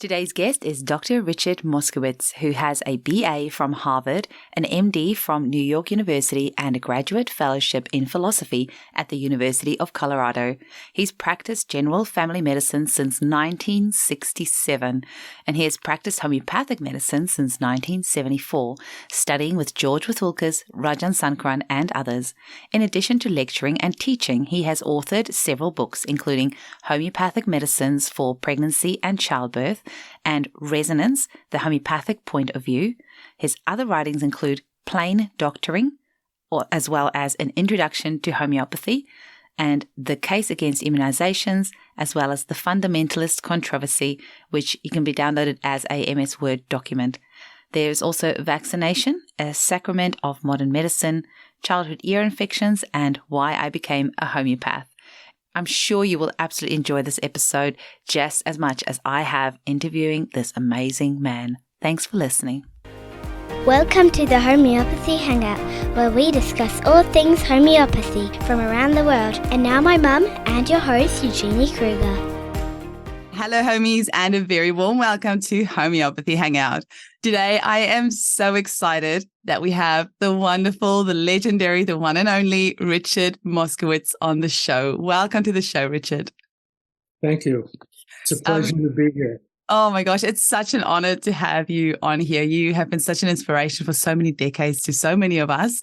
Today's guest is Dr. Richard Moskowitz, who has a BA from Harvard, an MD from New York University, and a graduate fellowship in philosophy at the University of Colorado. He's practiced general family medicine since 1967, and he has practiced homeopathic medicine since 1974, studying with George Withulkas, Rajan Sankaran, and others. In addition to lecturing and teaching, he has authored several books, including Homeopathic Medicines for Pregnancy and Childbirth, and Resonance, the Homeopathic Point of View. His other writings include Plain Doctoring, as well as An Introduction to Homeopathy, and The Case Against Immunizations, as well as The Fundamentalist Controversy, which can be downloaded as a MS Word document. There's also Vaccination, a Sacrament of Modern Medicine, Childhood Ear Infections, and Why I Became a Homeopath. I'm sure you will absolutely enjoy this episode just as much as I have interviewing this amazing man. Thanks for listening. Welcome to the Homeopathy Hangout, where we discuss all things homeopathy from around the world. And now my mum and your host, Eugenie Kruger. Hello, homies, and a very warm welcome to Homeopathy Hangout. Today, I am so excited that we have the wonderful, the legendary, the one and only Richard Moskowitz on the show. Welcome to the show, Richard. Thank you. It's a pleasure to be here. Oh my gosh, it's such an honor to have you on here. You have been such an inspiration for so many decades to so many of us.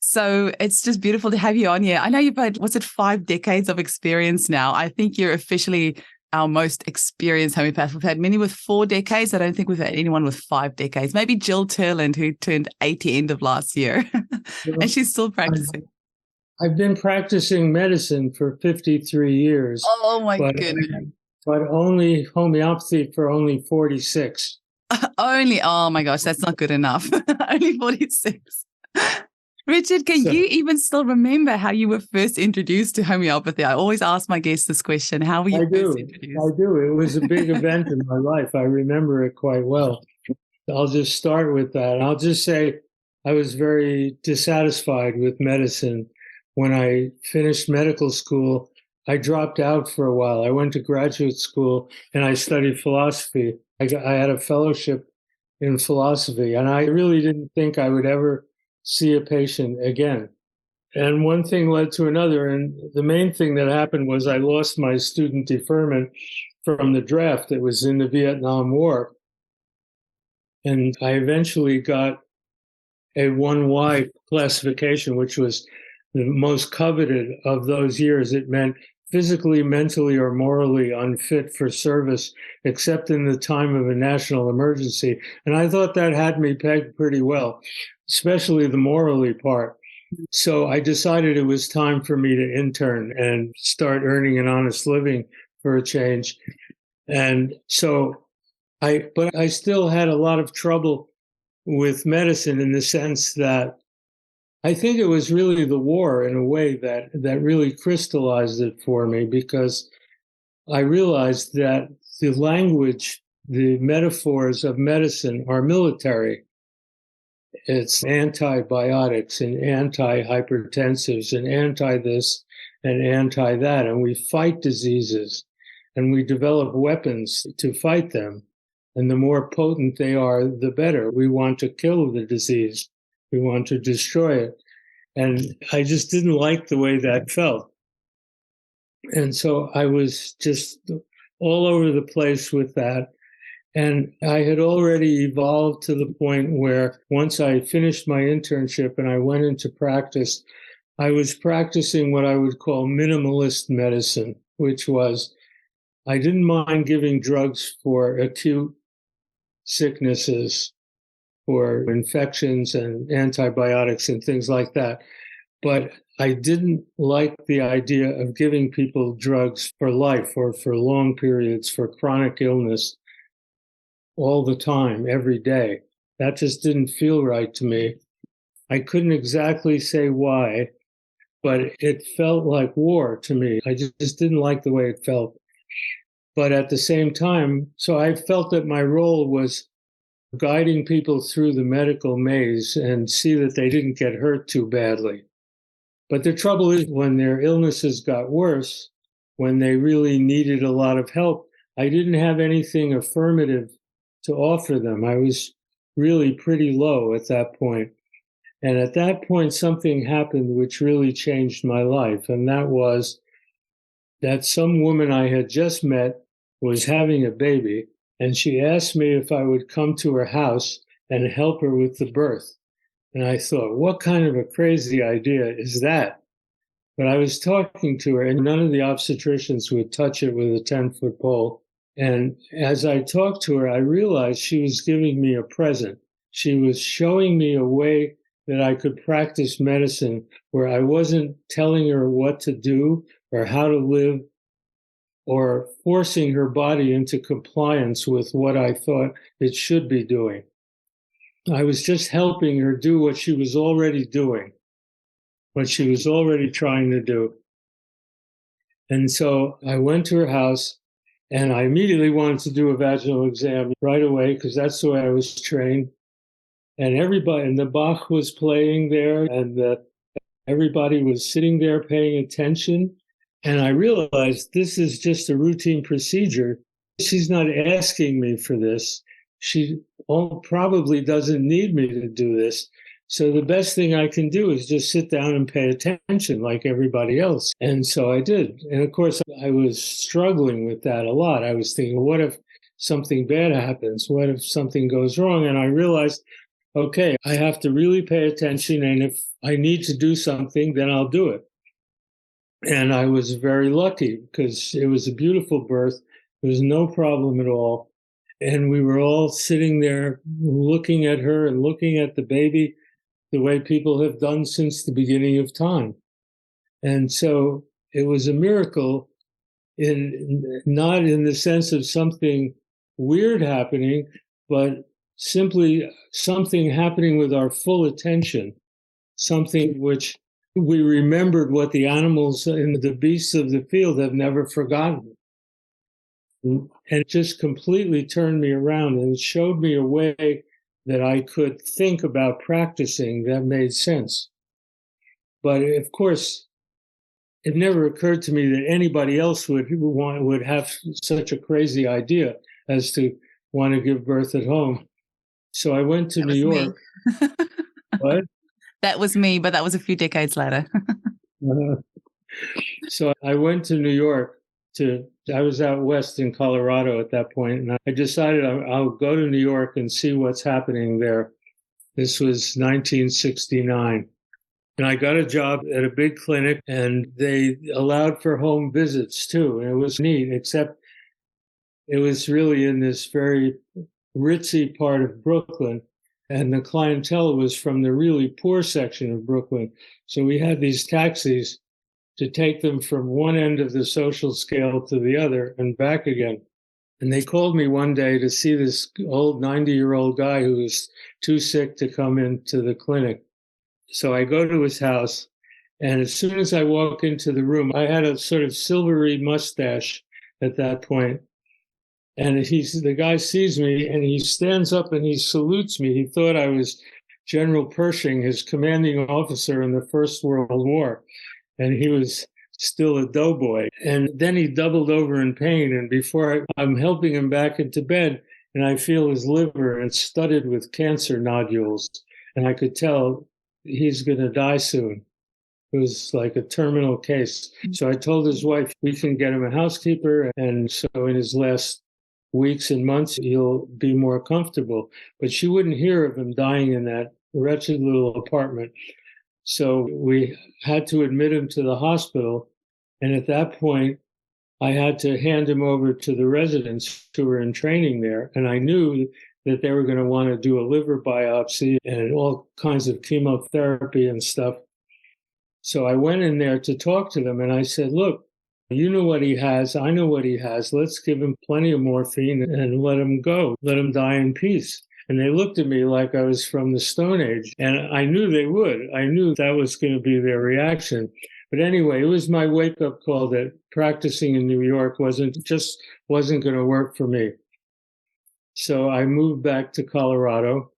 So it's just beautiful to have you on here. I know you've had, 5 decades of experience now. I think you're officially our most experienced homeopath. We've had many with 4 decades. I don't think we've had anyone with 5 decades. Maybe Jill Turland, who turned 80 end of last year, and she's still practicing. I've been practicing medicine for 53 years. Oh my goodness. But only homeopathy for only 46. Oh my gosh, that's not good enough. Only 46. Richard, can you even still remember how you were first introduced to homeopathy? I always ask my guests this question. How were you first introduced? I do. It was a big event in my life. I remember it quite well. I'll just start with that. I'll just say I was very dissatisfied with medicine. When I finished medical school, I dropped out for a while. I went to graduate school and I studied philosophy. I had a fellowship in philosophy, and I really didn't think I would ever see a patient again. And one thing led to another. And the main thing that happened was I lost my student deferment from the draft that was in the Vietnam War. And I eventually got a 1Y classification, which was the most coveted of those years. It meant physically, mentally, or morally unfit for service, except in the time of a national emergency. And I thought that had me pegged pretty well, especially the morally part. So I decided it was time for me to intern and start earning an honest living for a change. And so but I still had a lot of trouble with medicine in the sense that I think it was really the war in a way that really crystallized it for me, because I realized that the language, the metaphors of medicine are military. It's antibiotics and antihypertensives and anti-this and anti-that. And we fight diseases and we develop weapons to fight them. And the more potent they are, the better. We want to kill the disease. We want to destroy it. And I just didn't like the way that felt. And so I was just all over the place with that. And I had already evolved to the point where once I finished my internship and I went into practice, I was practicing what I would call minimalist medicine, which was I didn't mind giving drugs for acute sicknesses, for infections and antibiotics and things like that. But I didn't like the idea of giving people drugs for life or for long periods, for chronic illness all the time, every day. That just didn't feel right to me. I couldn't exactly say why, but it felt like war to me. I just didn't like the way it felt. But at the same time, so I felt that my role was guiding people through the medical maze and see that they didn't get hurt too badly. But the trouble is when their illnesses got worse, when they really needed a lot of help, I didn't have anything affirmative to offer them. I was really pretty low at that point. And at that point, something happened which really changed my life. And that was that some woman I had just met was having a baby. And she asked me if I would come to her house and help her with the birth. And I thought, what kind of a crazy idea is that? But I was talking to her, and none of the obstetricians would touch it with a 10-foot pole. And as I talked to her, I realized she was giving me a present. She was showing me a way that I could practice medicine where I wasn't telling her what to do or how to live or forcing her body into compliance with what I thought it should be doing. I was just helping her do what she was already doing, what she was already trying to do. And so I went to her house, and I immediately wanted to do a vaginal exam right away because that's the way I was trained. And everybody, and the Bach was playing there, and everybody was sitting there paying attention. And I realized this is just a routine procedure. She's not asking me for this. She probably doesn't need me to do this. So the best thing I can do is just sit down and pay attention like everybody else. And so I did. And of course, I was struggling with that a lot. I was thinking, what if something bad happens? What if something goes wrong? And I realized, okay, I have to really pay attention. And if I need to do something, then I'll do it. And I was very lucky because it was a beautiful birth. There was no problem at all. And we were all sitting there looking at her and looking at the baby the way people have done since the beginning of time. And so it was a miracle, not in the sense of something weird happening, but simply something happening with our full attention, something which we remembered what the animals and the beasts of the field have never forgotten. And it just completely turned me around and showed me a way that I could think about practicing that made sense. But of course, it never occurred to me that anybody else would have such a crazy idea as to want to give birth at home. So I went to New York. What? That was me, but that was a few decades later. So I went to New York. I was out west in Colorado at that point, and I decided I'll go to New York and see what's happening there. This was 1969. And I got a job at a big clinic, and they allowed for home visits too. And it was neat, except it was really in this very ritzy part of Brooklyn. And the clientele was from the really poor section of Brooklyn. So we had these taxis to take them from one end of the social scale to the other and back again. And they called me one day to see this old 90-year-old guy who was too sick to come into the clinic. So I go to his house, and as soon as I walk into the room, I had a sort of silvery mustache at that point. And the guy sees me, and he stands up and he salutes me. He thought I was General Pershing, his commanding officer in the First World War. And he was still a doughboy. And then he doubled over in pain. And before I'm helping him back into bed, and I feel his liver and studded with cancer nodules. And I could tell he's going to die soon. It was like a terminal case. So I told his wife, we can get him a housekeeper. And so in his last weeks and months, he'll be more comfortable. But she wouldn't hear of him dying in that wretched little apartment. So we had to admit him to the hospital. And at that point, I had to hand him over to the residents who were in training there. And I knew that they were going to want to do a liver biopsy and all kinds of chemotherapy and stuff. So I went in there to talk to them. And I said, look, you know what he has. I know what he has. Let's give him plenty of morphine and let him go. Let him die in peace. And they looked at me like I was from the Stone Age. And I knew they would. I knew that was going to be their reaction. But anyway, it was my wake-up call that practicing in New York wasn't going to work for me. So I moved back to Colorado,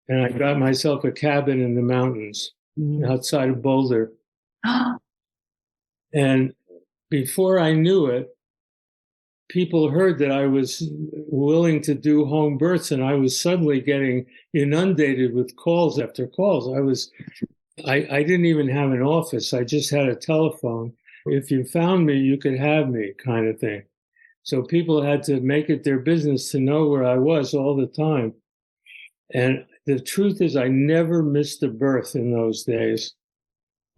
and I got myself a cabin in the mountains outside of Boulder. And before I knew it, people heard that I was willing to do home births, and I was suddenly getting inundated with calls after calls. I didn't even have an office. I just had a telephone. If you found me, you could have me, kind of thing. So people had to make it their business to know where I was all the time. And the truth is, I never missed a birth in those days.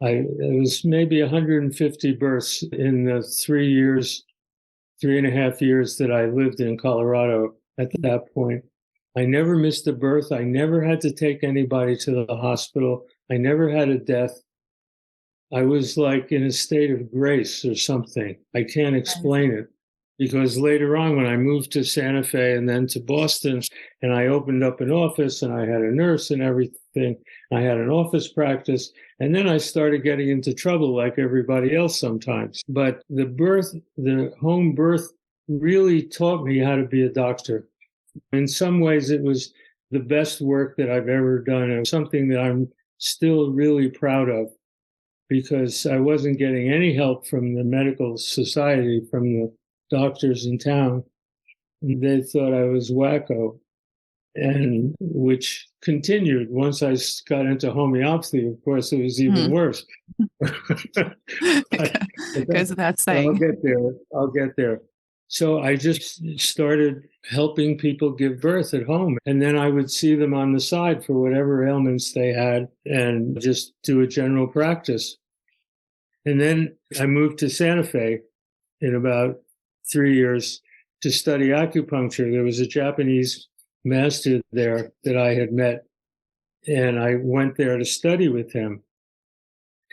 It was maybe 150 births in the 3.5 years that I lived in Colorado at that point. I never missed a birth. I never had to take anybody to the hospital. I never had a death. I was like in a state of grace or something. I can't explain it, because later on, when I moved to Santa Fe and then to Boston, and I opened up an office and I had a nurse and everything, I had an office practice, and then I started getting into trouble like everybody else sometimes. But the home birth really taught me how to be a doctor. In some ways, it was the best work that I've ever done, and something that I'm still really proud of, because I wasn't getting any help from the medical society, from the doctors in town. They thought I was wacko, and which continued once I got into homeopathy. Of course, it was even worse. Goes without saying. I'll get there. So I just started helping people give birth at home, and then I would see them on the side for whatever ailments they had, and just do a general practice. And then I moved to Santa Fe in about 3 years to study acupuncture. There was a Japanese master there that I had met, and I went there to study with him.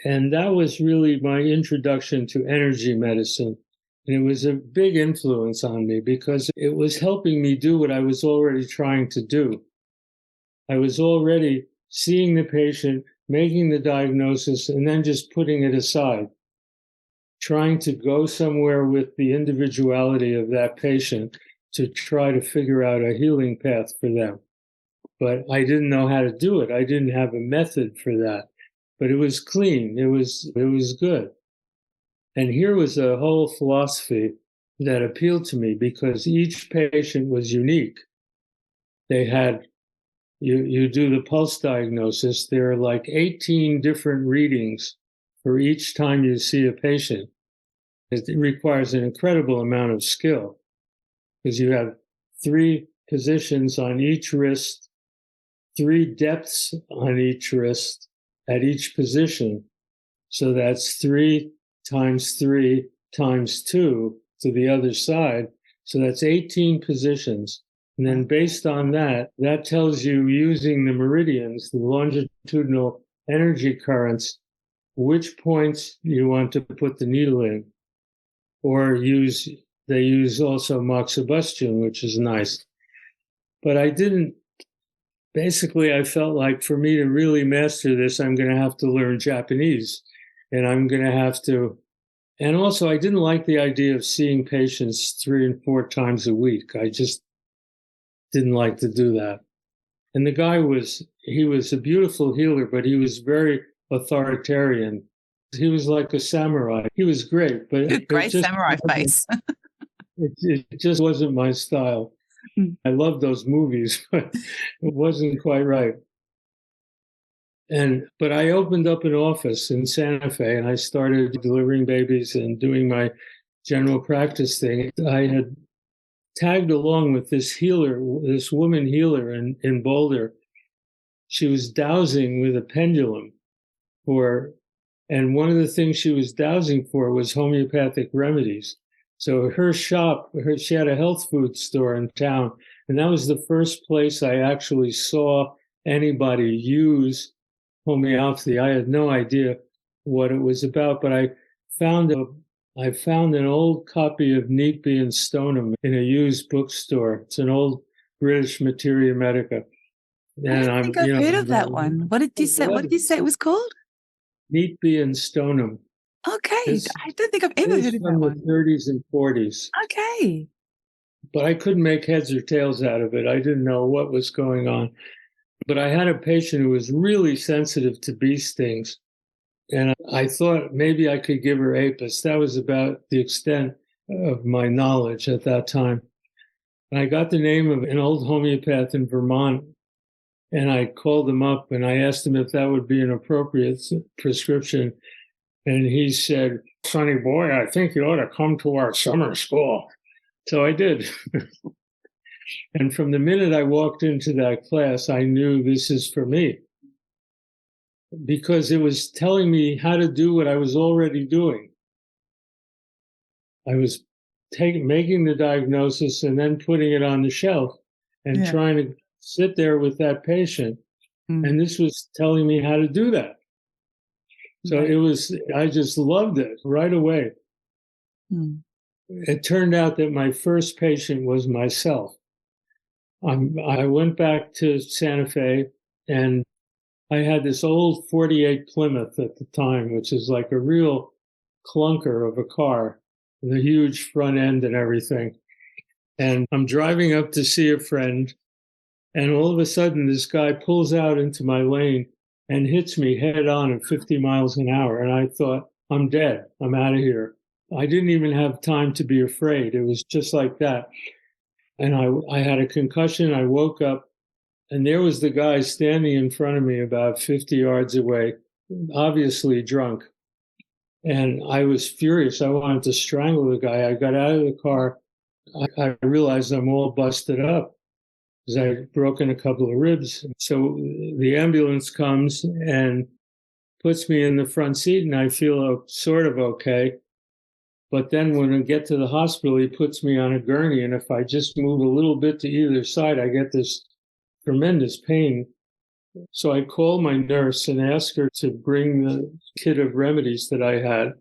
And that was really my introduction to energy medicine. And it was a big influence on me, because it was helping me do what I was already trying to do. I was already seeing the patient, making the diagnosis, and then just putting it aside, trying to go somewhere with the individuality of that patient to try to figure out a healing path for them. But I didn't know how to do it. I didn't have a method for that. But it was clean. It was good. And here was a whole philosophy that appealed to me, because each patient was unique. They had, you do the pulse diagnosis, there are like 18 different readings for each time you see a patient. It requires an incredible amount of skill, because you have 3 positions on each wrist, 3 depths on each wrist at each position. So that's 3 times 3 times 2 to the other side. So that's 18 positions. And then based on that, that tells you, using the meridians, the longitudinal energy currents, which points you want to put the needle in. Or they use also moxibustion, which is nice. But I felt like for me to really master this, I'm going to have to learn Japanese. And I'm going to have to, and also I didn't like the idea of seeing patients 3 and 4 times a week. I just didn't like to do that. And the guy he was a beautiful healer, but he was very authoritarian. He was like a samurai. He was great, but great samurai face. It just wasn't my style. I loved those movies, but it wasn't quite right. But I opened up an office in Santa Fe, and I started delivering babies and doing my general practice thing. I had tagged along with this woman healer in Boulder. She was dowsing with a pendulum and one of the things she was dowsing for was homeopathic remedies. So her shop, she had a health food store in town, and that was the first place I actually saw anybody use homeopathy. I had no idea what it was about, but I found an old copy of Neatby and Stoneham in a used bookstore. It's an old British Materia Medica. And I think I've heard of that one. What did you say? What did you say it was called? Neatby and Stoneham. Okay, I don't think I've ever heard of that one. From the 30s and 40s. Okay. But I couldn't make heads or tails out of it. I didn't know what was going on. But I had a patient who was really sensitive to bee stings. And I thought maybe I could give her Apis. That was about the extent of my knowledge at that time. And I got the name of an old homeopath in Vermont, and I called him up and I asked him if that would be an appropriate prescription. And he said, "Sonny boy, I think you ought to come to our summer school." So I did. And from the minute I walked into that class, I knew this is for me, because it was telling me how to do what I was already doing. I was making the diagnosis and then putting it on the shelf and trying to sit there with that patient. And this was telling me how to do that. So I just loved it right away. It turned out that my first patient was myself. I went back to Santa Fe, and I had this old 48 Plymouth at the time, which is like a real clunker of a car, with a huge front end and everything. And I'm driving up to see a friend, and all of a sudden this guy pulls out into my lane and hits me head on at 50 miles an hour. And I thought, I'm dead. I'm out of here. I didn't even have time to be afraid. It was just like that. And I had a concussion. I woke up, and there was the guy standing in front of me about 50 yards away, obviously drunk. And I was furious. I wanted to strangle the guy. I got out of the car. I realized I'm all busted up because I had broken a couple of ribs. So the ambulance comes and puts me in the front seat, and I feel sort of okay. But then when I get to the hospital, he puts me on a gurney, and if I just move a little bit to either side, I get this tremendous pain. So I called my nurse and asked her to bring the kit of remedies that I had.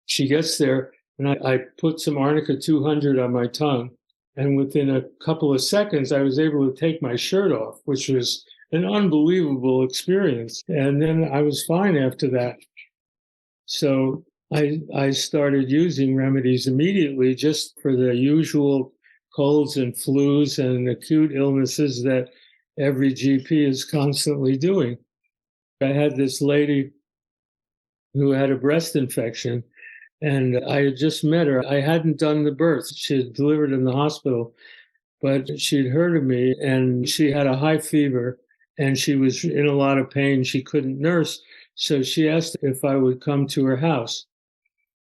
She gets there, and I put some Arnica 200 on my tongue. And within a couple of seconds, I was able to take my shirt off, which was an unbelievable experience. And then I was fine after that. So I started using remedies immediately, just for the usual colds and flus and acute illnesses that every GP is constantly doing. I had this lady who had a breast infection, and I had just met her. I hadn't done the birth. She had delivered in the hospital, but she'd heard of me, and she had a high fever, and she was in a lot of pain. She couldn't nurse, so she asked if I would come to her house,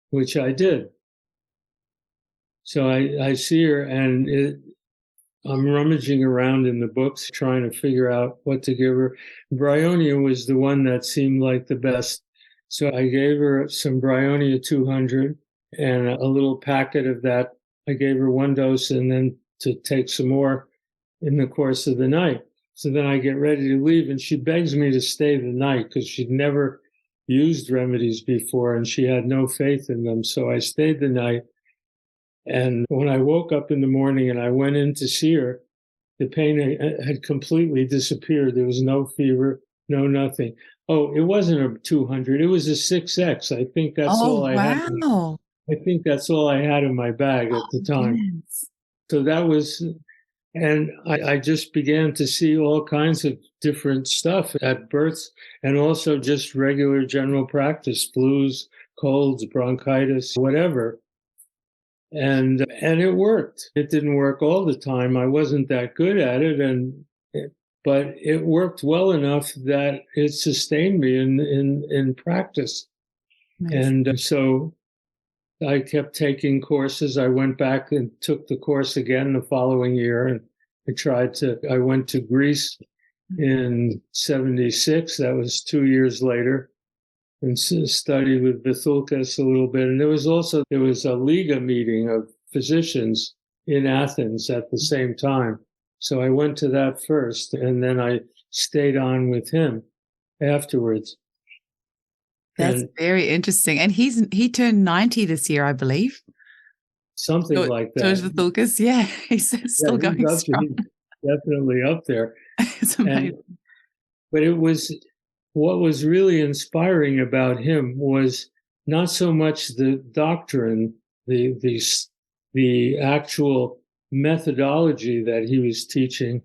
which I did. So I see her, and I'm rummaging around in the books trying to figure out what to give her. Bryonia was the one that seemed like the best. So I gave her some Bryonia 200 and a little packet of that. I gave her one dose and then to take some more in the course of the night. So then I get ready to leave, and she begs me to stay the night because she'd never used remedies before and she had no faith in them. So I stayed the night. And when I woke up in the morning and I went in to see her, the pain had completely disappeared. There was no fever, no nothing. Oh, it wasn't a 200. It was a 6X. I think that's all I had. I think that's all I had in my bag at the time. Goodness. So that was, and I just began to see all kinds of different stuff at births, and also just regular general practice, flus, colds, bronchitis, whatever. And it worked. It didn't work all the time. I wasn't that good at it, but it worked well enough that it sustained me in practice. Nice. And so I kept taking courses. I went back and took the course again the following year, and I went to Greece in 76. That was 2 years later. And studied with Vaccination a little bit. And there was a Liga meeting of physicians in Athens at the same time. So I went to that first, and then I stayed on with him afterwards. That's very interesting. And he turned 90 this year, I believe. Something like that. George Vaccination, yeah. He's still going strong. He's definitely up there. It's amazing. But what was really inspiring about him was not so much the doctrine, the actual methodology that he was teaching,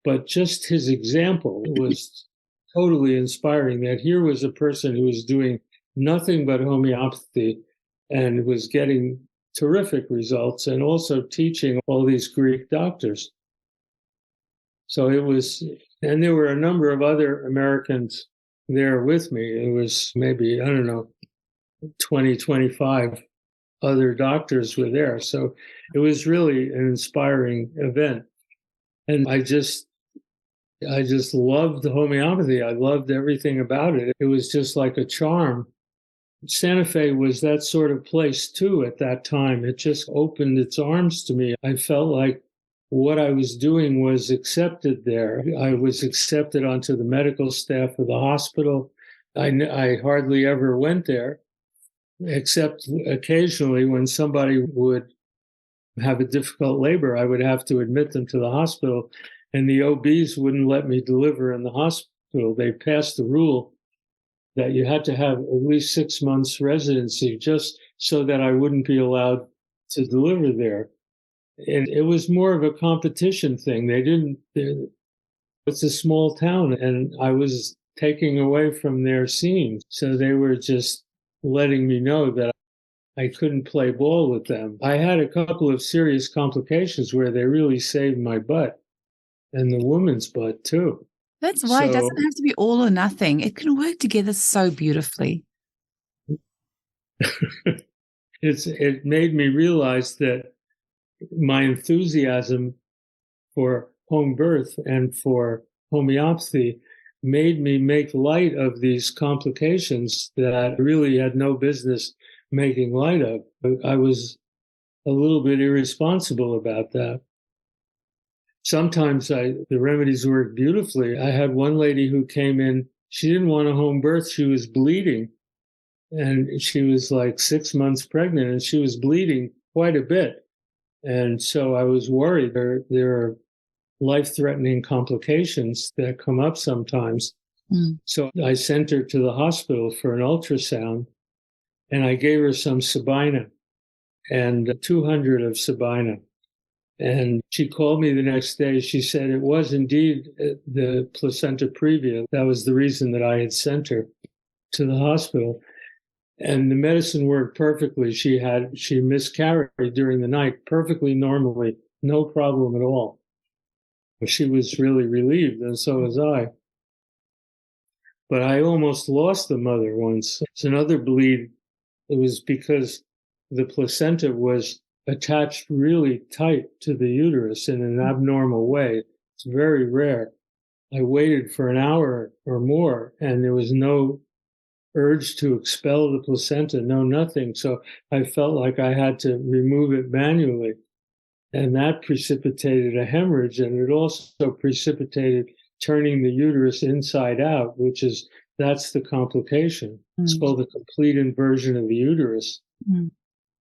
but just his example was totally inspiring. That here was a person who was doing nothing but homeopathy, and was getting terrific results, and also teaching all these Greek doctors. So it was, and there were a number of other Americans there with me. It was maybe, I don't know, 20, 25 other doctors were there. So it was really an inspiring event. And I just loved homeopathy. I loved everything about it. It was just like a charm. Santa Fe was that sort of place too at that time. It just opened its arms to me. I felt like what I was doing was accepted there. I was accepted onto the medical staff of the hospital. I hardly ever went there, except occasionally when somebody would have a difficult labor, I would have to admit them to the hospital, and the OBs wouldn't let me deliver in the hospital. They passed the rule that you had to have at least 6 months residency just so that I wouldn't be allowed to deliver there. And it was more of a competition thing. It's a small town, and I was taking away from their scene. So they were just letting me know that I couldn't play ball with them. I had a couple of serious complications where they really saved my butt, and the woman's butt too. That's why it doesn't have to be all or nothing. It can work together so beautifully. It made me realize that my enthusiasm for home birth and for homeopathy made me make light of these complications that I really had no business making light of. I was a little bit irresponsible about that. Sometimes the remedies work beautifully. I had one lady who came in, she didn't want a home birth, she was bleeding. And she was like 6 months pregnant, and she was bleeding quite a bit. And so I was worried. There are life-threatening complications that come up sometimes. So I sent her to the hospital for an ultrasound, and I gave her some Sabina, and 200 of Sabina. And she called me the next day. She said it was indeed the placenta previa. That was the reason that I had sent her to the hospital. And the medicine worked perfectly. She miscarried during the night perfectly normally, no problem at all. She was really relieved, and so was I. But I almost lost the mother once. It's another bleed. It was because the placenta was attached really tight to the uterus in an abnormal way. It's very rare. I waited for an hour or more, and there was no urge to expel the placenta, no nothing. So I felt like I had to remove it manually. And that precipitated a hemorrhage, and it also precipitated turning the uterus inside out, that's the complication. It's called the complete inversion of the uterus.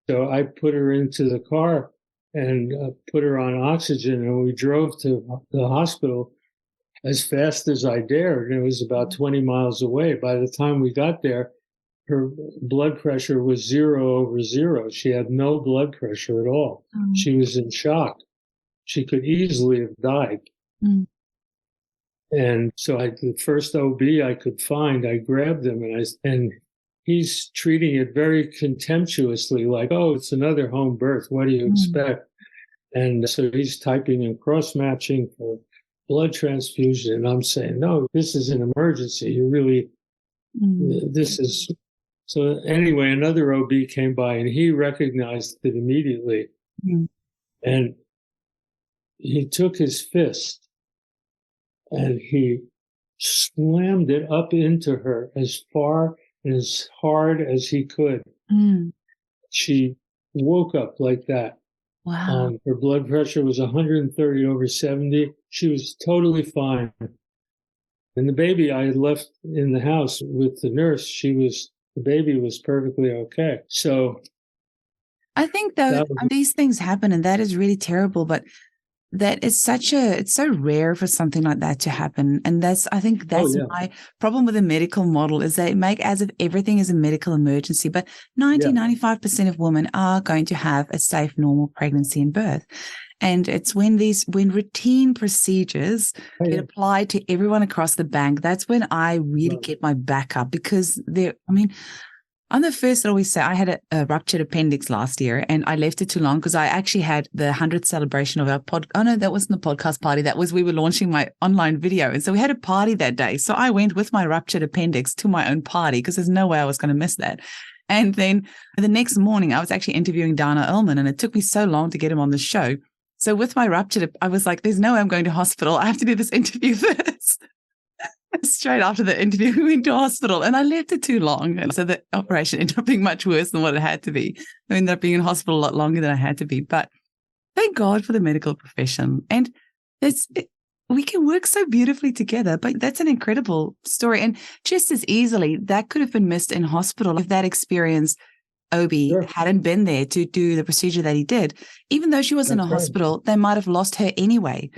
So I put her into the car and put her on oxygen, and we drove to the hospital as fast as I dared. And it was about 20 miles away. By the time we got there, her blood pressure was 0/0. She had no blood pressure at all. She was in shock. She could easily have died. And so the first OB I could find, I grabbed him, and he's treating it very contemptuously, like, oh, it's another home birth. What do you expect? And so he's typing in cross-matching for blood transfusion. And I'm saying, no, this is an emergency. This is. So anyway, another OB came by, and he recognized it immediately. And he took his fist and he slammed it up into her as far and as hard as he could. She woke up like that. Wow. Her blood pressure was 130/70. She was totally fine. And the baby I had left in the house with the nurse, the baby was perfectly okay. So I think though these things happen, and that is really terrible, but that is it's so rare for something like that to happen. And I think that's my problem with the medical model, is they make as if everything is a medical emergency, but 95% of women are going to have a safe, normal pregnancy and birth. And it's when routine procedures get applied to everyone across the bank, that's when I really get my back up, because I'm the first that always say I had a ruptured appendix last year and I left it too long because I actually had the 100th celebration of our Oh, no, that wasn't the podcast party. That was we were launching my online video. And so we had a party that day. So I went with my ruptured appendix to my own party because there's no way I was going to miss that. And then the next morning, I was actually interviewing Dana Ullman, and it took me so long to get him on the show. So with my ruptured, I was like, there's no way I'm going to hospital. I have to do this interview first. Straight after the interview, we went to hospital and I left it too long. And so the operation ended up being much worse than what it had to be. I ended up being in hospital a lot longer than I had to be. But thank God for the medical profession. And we can work so beautifully together. But that's an incredible story. And just as easily, that could have been missed in hospital if that experienced OB hadn't been there to do the procedure that he did. Even though she was in a hospital, they might have lost her anyway.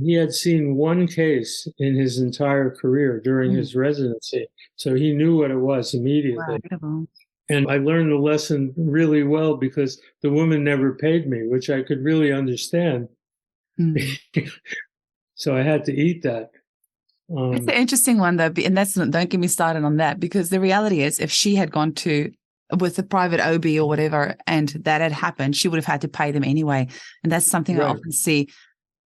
He had seen one case in his entire career during his residency, so he knew what it was immediately. Wow. And I learned the lesson really well because the woman never paid me, which I could really understand. So I had to eat that. It's an interesting one, though, and don't get me started on that, because the reality is if she had gone with a private OB or whatever and that had happened, she would have had to pay them anyway. And that's something I often see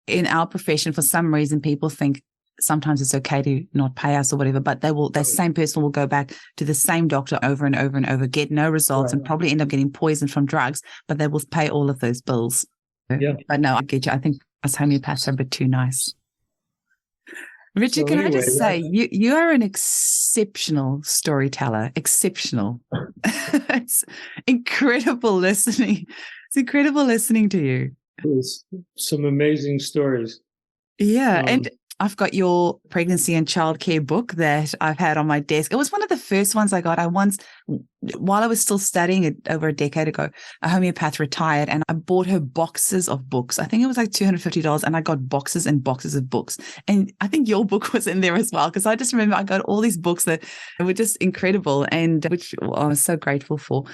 in our profession. For some reason, people think sometimes it's okay to not pay us or whatever, but that same person will go back to the same doctor over and over and over, get no results, and probably end up getting poisoned from drugs, but they will pay all of those bills. Yeah. But no, I get you. I think us homeopaths are a bit too nice. Richard, I just say, you are an exceptional storyteller. Exceptional. It's incredible listening. It's incredible listening to you. There's some amazing stories. Yeah. And I've got your pregnancy and childcare book that I've had on my desk. It was one of the first ones I got. While I was still studying it over a decade ago, a homeopath retired and I bought her boxes of books. I think it was like $250 and I got boxes and boxes of books. And I think your book was in there as well, because I just remember I got all these books that were just incredible and which I was so grateful for.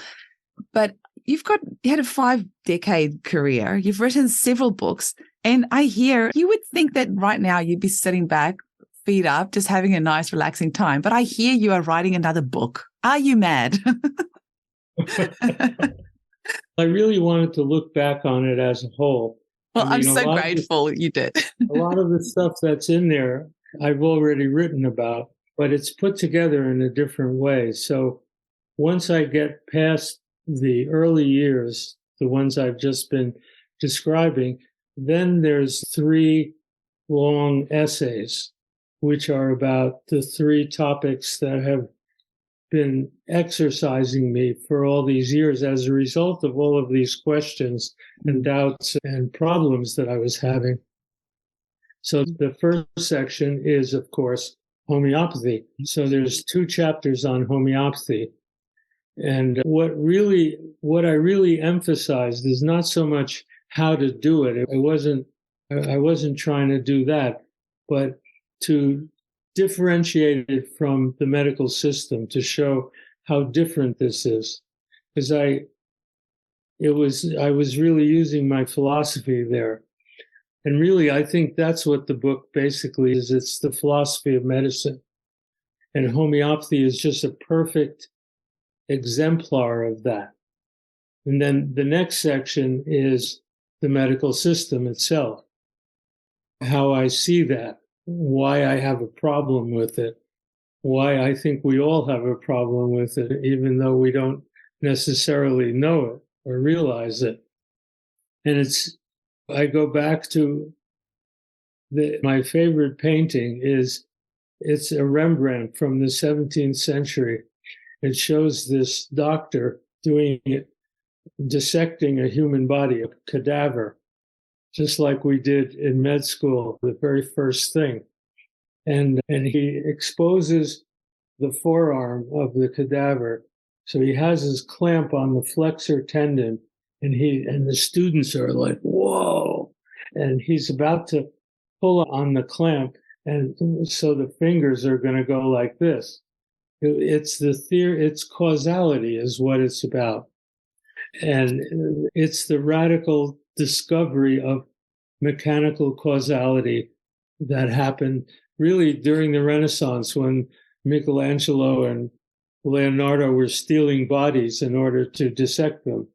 But you had a 5-decade career. You've written several books. And you would think that right now you'd be sitting back, feet up, just having a nice, relaxing time. But I hear you are writing another book. Are you mad? I really wanted to look back on it as a whole. Well, I'm so grateful you did. A lot of the stuff that's in there, I've already written about, but it's put together in a different way. So once I get past the early years, the ones I've just been describing, then there's 3 long essays, which are about the 3 topics that have been exercising me for all these years as a result of all of these questions and doubts and problems that I was having. So the first section is, of course, homeopathy. So there's 2 chapters on homeopathy. And what I really emphasized is not so much how to do it. I wasn't trying to do that, but to differentiate it from the medical system, to show how different this is. Because I was really using my philosophy there. And really, I think that's what the book basically is. It's the philosophy of medicine. And homeopathy is just a perfect exemplar of that. And then the next section is the medical system itself, how I see that, why I have a problem with it, why I think we all have a problem with it, even though we don't necessarily know it or realize it. And I go back to my favorite painting it's a Rembrandt from the 17th century. It shows this doctor dissecting a human body, a cadaver, just like we did in med school, the very first thing. And he exposes the forearm of the cadaver. So he has his clamp on the flexor tendon, and the students are like, whoa. And he's about to pull on the clamp, and so the fingers are going to go like this. It's causality is what it's about. And it's the radical discovery of mechanical causality that happened really during the Renaissance, when Michelangelo and Leonardo were stealing bodies in order to dissect them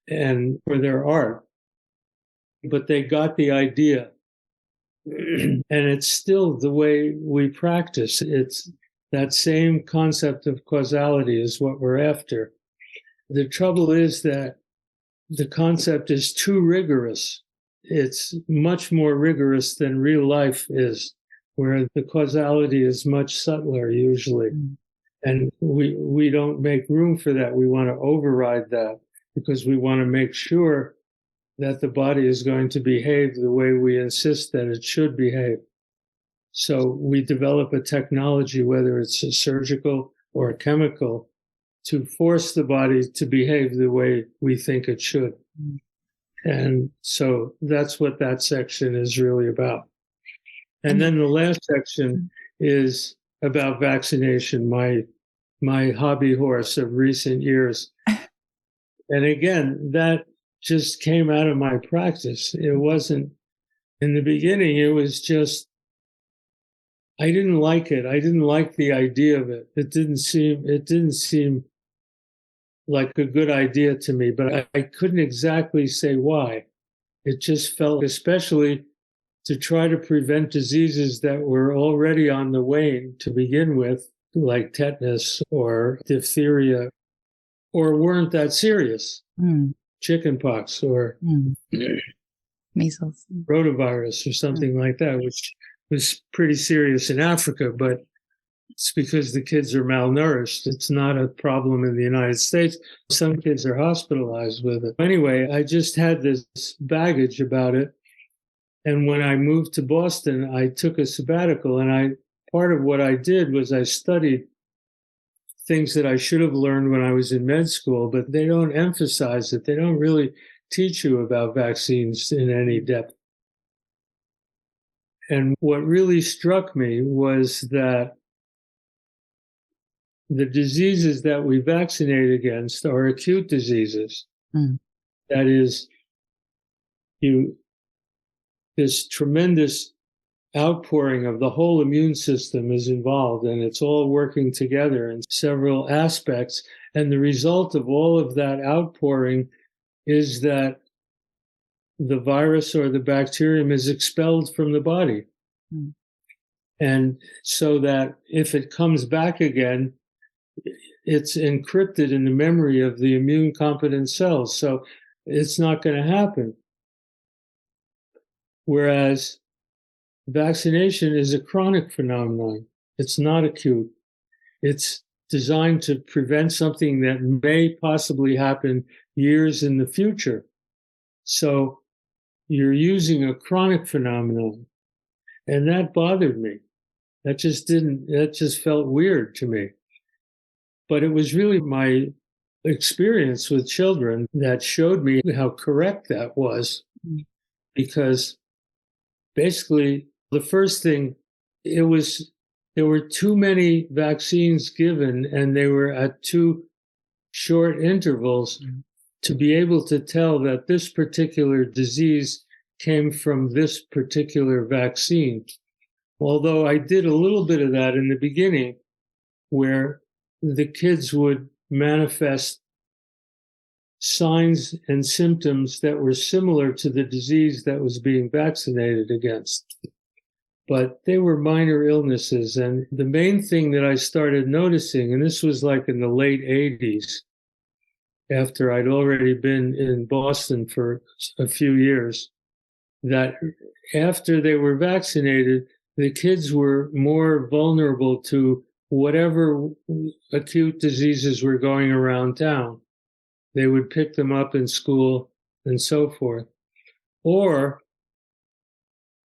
and for their art. But they got the idea. And it's still the way we practice. It's that same concept of causality is what we're after. The trouble is that the concept is too rigorous. It's much more rigorous than real life is, where the causality is much subtler usually. And we don't make room for that. We want to override that because we want to make sure that the body is going to behave the way we insist that it should behave. So we develop a technology, whether it's a surgical or a chemical, to force the body to behave the way we think it should. And so that's what that section is really about. And then the last section is about vaccination, my hobby horse of recent years. And again, that just came out of my practice. It wasn't, in the beginning, it was just, I didn't like it. I didn't like the idea of it. It didn't seem like a good idea to me, but I couldn't exactly say why. It just felt, especially to try to prevent diseases that were already on the wane to begin with, like tetanus or diphtheria, or weren't that serious. Chickenpox or measles, rotavirus or something like that, which was pretty serious in Africa, but it's because the kids are malnourished. It's not a problem in the United States. Some kids are hospitalized with it. Anyway, I just had this baggage about it. And when I moved to Boston, I took a sabbatical, and part of what I did was I studied things that I should have learned when I was in med school, but they don't emphasize it. They don't really teach you about vaccines in any depth. And what really struck me was that the diseases that we vaccinate against are acute diseases. That is, this tremendous outpouring of the whole immune system is involved, and it's all working together in several aspects. And the result of all of that outpouring is that the virus or the bacterium is expelled from the body. And so that if it comes back again, it's encrypted in the memory of the immune competent cells. So it's not going to happen. Whereas vaccination is a chronic phenomenon. It's not acute. It's designed to prevent something that may possibly happen years in the future. So you're using a chronic phenomenon. And that bothered me. That just felt weird to me. But it was really my experience with children that showed me how correct that was. Because basically, the first thing, there were too many vaccines given, and they were at too short intervals to be able to tell that this particular disease came from this particular vaccine. Although I did a little bit of that in the beginning, where the kids would manifest signs and symptoms that were similar to the disease that was being vaccinated against. But they were minor illnesses. And the main thing that I started noticing, and this was like in the late 80s, after I'd already been in Boston for a few years, that after they were vaccinated, the kids were more vulnerable to whatever acute diseases were going around town. They would pick them up in school and so forth. Or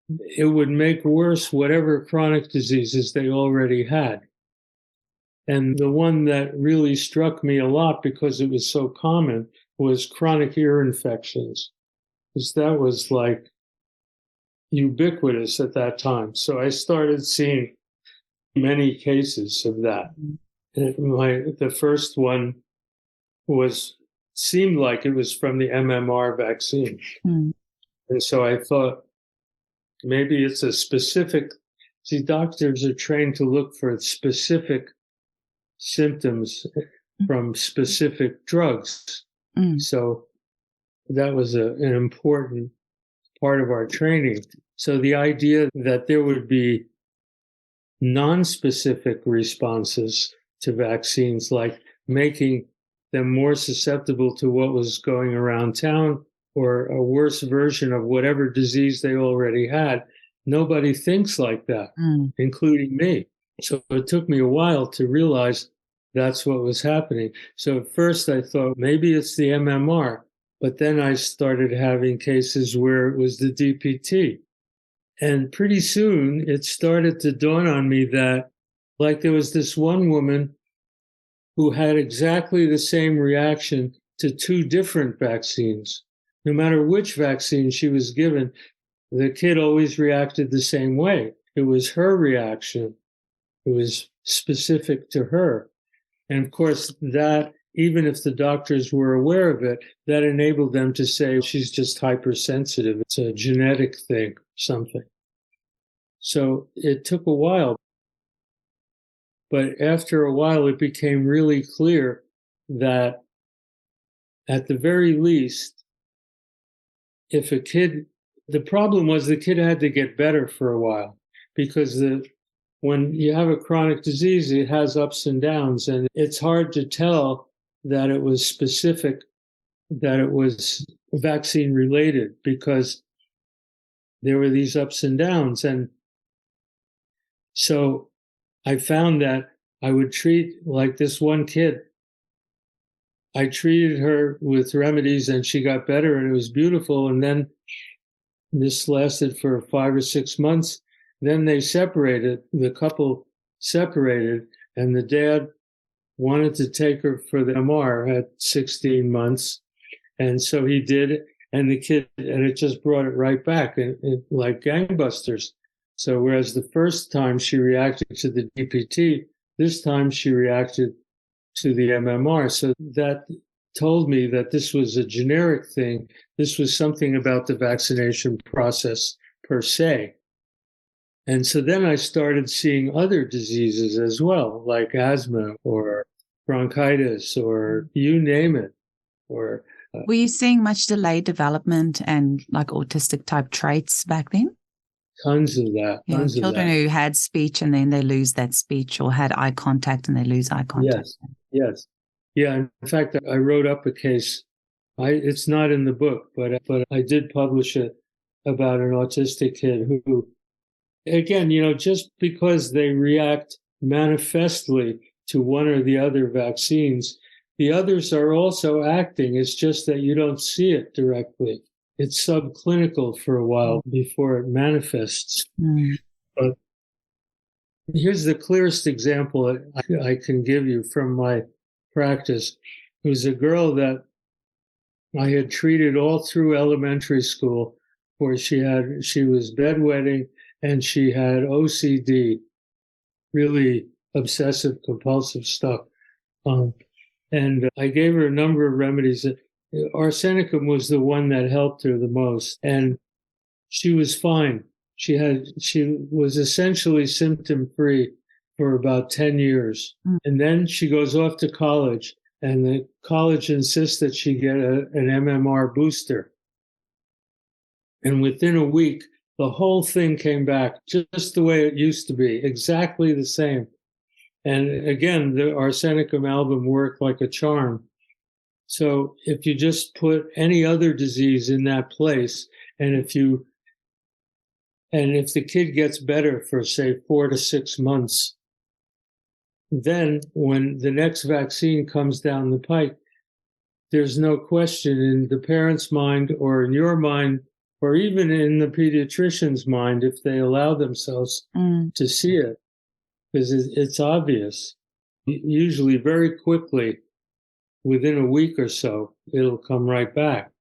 it would make worse whatever chronic diseases they already had. And the one that really struck me a lot because it was so common was chronic ear infections, because that was like ubiquitous at that time. So I started seeing many cases of that. And the first one seemed like it was from the MMR vaccine. And so I thought, maybe it's a specific, doctors are trained to look for specific symptoms from specific drugs. So that was an important part of our training. So the idea that there would be non-specific responses to vaccines, like making them more susceptible to what was going around town or a worse version of whatever disease they already had, nobody thinks like that, including me. So it took me a while to realize that's what was happening. So at first I thought maybe it's the MMR, but then I started having cases where it was the DPT. And pretty soon it started to dawn on me that, like, there was this one woman who had exactly the same reaction to two different vaccines. No matter which vaccine she was given, the kid always reacted the same way. It was her reaction. It was specific to her. And of course, that, even if the doctors were aware of it, that enabled them to say she's just hypersensitive. It's a genetic thing, something. So it took a while. But after a while, it became really clear that at the very least, if a kid, the problem was the kid had to get better for a while, because when you have a chronic disease, it has ups and downs, and it's hard to tell that it was specific, that it was vaccine related, because there were these ups and downs. And so I found that I would treat, like this one kid, I treated her with remedies and she got better and it was beautiful. And then this lasted for 5 or 6 months. Then they separated, the couple separated, and the dad wanted to take her for the MR at 16 months. And so he did, and the kid, and it just brought it right back, like gangbusters. So whereas the first time she reacted to the DPT, this time she reacted to the MMR. So that told me that this was a generic thing. This was something about the vaccination process per se. And so then I started seeing other diseases as well, like asthma or bronchitis or you name it. Or were you seeing much delayed development and like autistic type traits back then? Tons of that. Yeah, children who had speech and then they lose that speech, or had eye contact and they lose eye contact. Yes. Yeah. In fact, I wrote up a case. It's not in the book, but I did publish it about an autistic kid who, again, just because they react manifestly to one or the other vaccines, the others are also acting. It's just that you don't see it directly. It's subclinical for a while before it manifests. But here's the clearest example I can give you from my practice. It was a girl that I had treated all through elementary school, where she was bedwetting and she had OCD, really obsessive compulsive stuff. And I gave her a number of remedies. Arsenicum was the one that helped her the most, and she was fine. She was essentially symptom-free for about 10 years. And then she goes off to college, and the college insists that she get an MMR booster. And within a week, the whole thing came back just the way it used to be, exactly the same. And again, the Arsenicum album worked like a charm. So if you just put any other disease in that place, and if the kid gets better for, say, 4 to 6 months, then when the next vaccine comes down the pike, there's no question in the parent's mind or in your mind, or even in the pediatrician's mind, if they allow themselves to see it, because it's obvious. Usually very quickly, within a week or so, it'll come right back.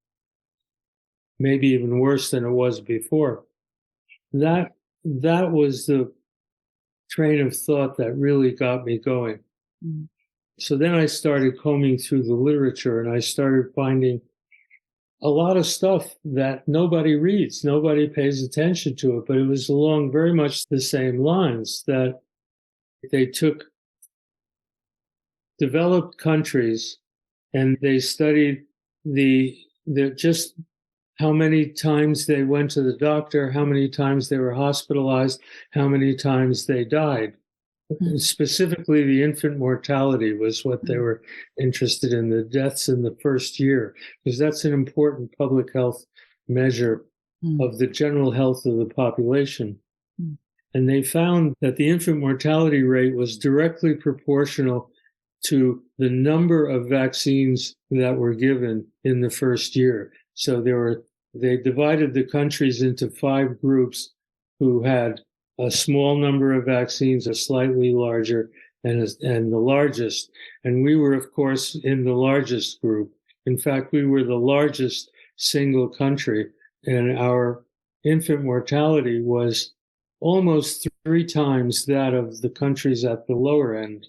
Maybe even worse than it was before. That was the train of thought that really got me going. So then I started combing through the literature, and I started finding a lot of stuff that nobody reads, nobody pays attention to it, but it was along very much the same lines, that they took developed countries, and they studied the just how many times they went to the doctor, how many times they were hospitalized, how many times they died. Mm-hmm. Specifically, the infant mortality was what they were interested in, the deaths in the first year, because that's an important public health measure of the general health of the population. And they found that the infant mortality rate was directly proportional to the number of vaccines that were given in the first year. So they divided the countries into 5 groups who had a small number of vaccines, a slightly larger, and the largest. And we were, of course, in the largest group. In fact, we were the largest single country, and our infant mortality was almost 3 times that of the countries at the lower end,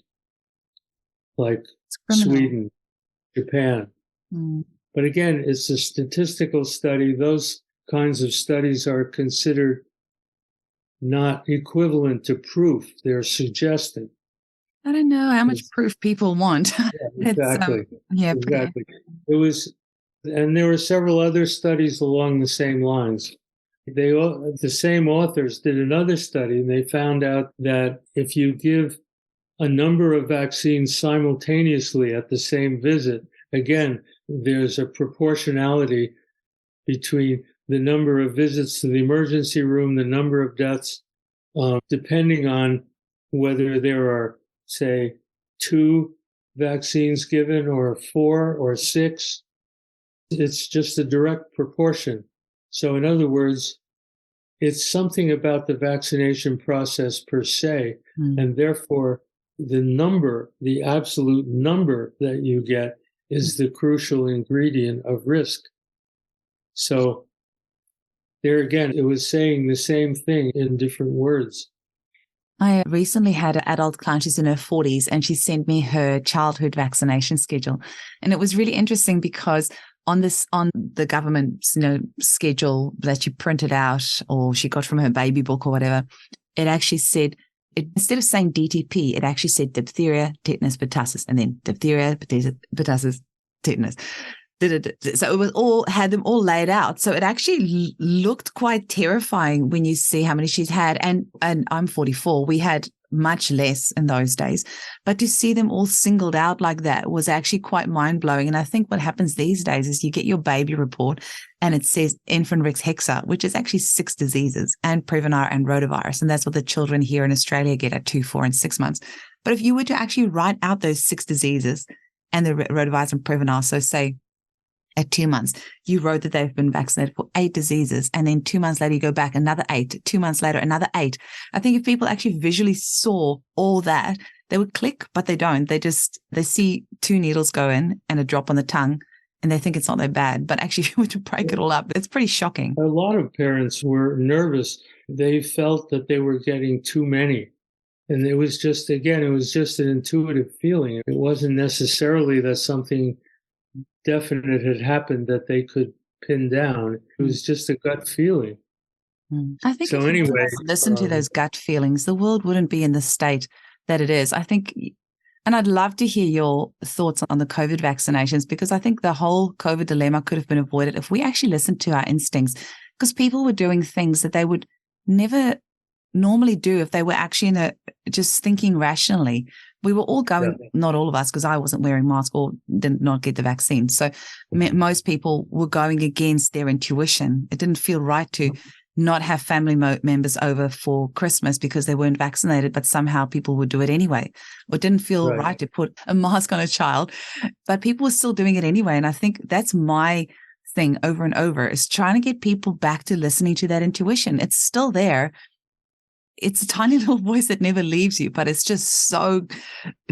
like Sweden, Japan. But again, it's a statistical study. Those kinds of studies are considered not equivalent to proof. They're suggesting. I don't know how much proof people want. Yeah, exactly. Exactly. It was, and there were several other studies along the same lines. The same authors did another study, and they found out that if you give a number of vaccines simultaneously at the same visit, again, there's a proportionality between the number of visits to the emergency room, the number of deaths, depending on whether there are, say, 2 vaccines given or 4 or 6. It's just a direct proportion. So in other words, it's something about the vaccination process per se, and therefore the absolute number that you get is the crucial ingredient of risk. So there again, it was saying the same thing in different words. I recently had an adult client, she's in her 40s, and she sent me her childhood vaccination schedule. And it was really interesting because on the government schedule that she printed out or she got from her baby book or whatever, it actually said, instead of saying DTP, it actually said diphtheria, tetanus, pertussis, and then diphtheria, pertussis, tetanus. So it was had them all laid out. So it actually looked quite terrifying when you see how many she's had. And I'm 44. We had much less in those days. But to see them all singled out like that was actually quite mind-blowing. And I think what happens these days is you get your baby report and it says infant Rex hexa, which is actually 6 diseases, and Prevnar and rotavirus. And that's what the children here in Australia get at 2, 4, and 6 months. But if you were to actually write out those 6 diseases and the rotavirus and Prevnar, so say at 2 months, you wrote that they've been vaccinated for 8 diseases. And then 2 months later, you go back another 8, 2 months later, another 8. I think if people actually visually saw all that, they would click, but they don't. They see 2 needles go in and a drop on the tongue, and they think it's not that bad. But actually, if you were to break it all up, it's pretty shocking. A lot of parents were nervous. They felt that they were getting too many. And it was just an intuitive feeling. It wasn't necessarily that something definite had happened that they could pin down. It was just a gut feeling. I think so. Anyway, listen to those gut feelings, the world wouldn't be in the state that it is. I think, and I'd love to hear your thoughts on the COVID vaccinations, because I think the whole COVID dilemma could have been avoided if we actually listened to our instincts, because people were doing things that they would never normally do if they were actually just thinking rationally. We were all going, not all of us, because I wasn't wearing masks or did not get the vaccine. So most people were going against their intuition. It didn't feel right to not have family members over for Christmas because they weren't vaccinated, but somehow people would do it anyway. Or it didn't feel right to put a mask on a child, but people were still doing it anyway. And I think that's my thing over and over, is trying to get people back to listening to that intuition. It's still there. It's a tiny little voice that never leaves you, but it's just so